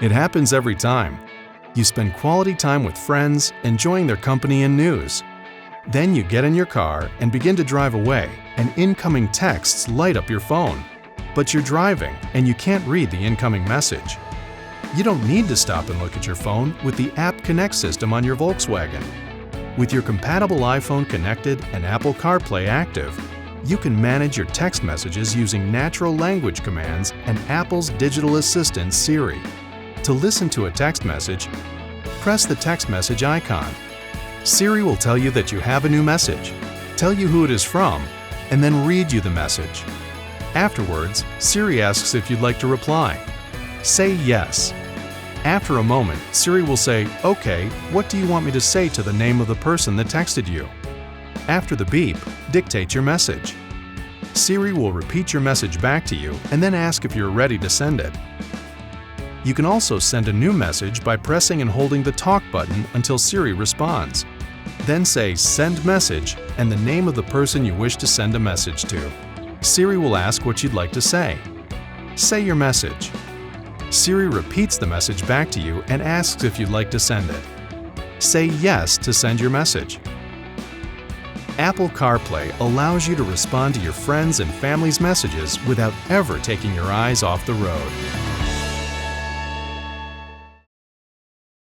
It happens every time. You spend quality time with friends, enjoying their company and news. Then you get in your car and begin to drive away, and incoming texts light up your phone. But you're driving, and you can't read the incoming message. You don't need to stop and look at your phone with the App Connect system on your Volkswagen. With your compatible iPhone connected and Apple CarPlay active, you can manage your text messages using natural language commands and Apple's digital assistant Siri. To listen to a text message, press the text message icon. Siri will tell you that you have a new message, tell you who it is from, and then read you the message. Afterwards, Siri asks if you'd like to reply. Say yes. After a moment, Siri will say, "Okay, what do you want me to say to the name of the person that texted you?" After the beep, dictate your message. Siri will repeat your message back to you and then ask if you're ready to send it. You can also send a new message by pressing and holding the Talk button until Siri responds. Then say "Send message" and the name of the person you wish to send a message to. Siri will ask what you'd like to say. Say your message. Siri repeats the message back to you and asks if you'd like to send it. Say yes to send your message. Apple CarPlay allows you to respond to your friends' and family's messages without ever taking your eyes off the road.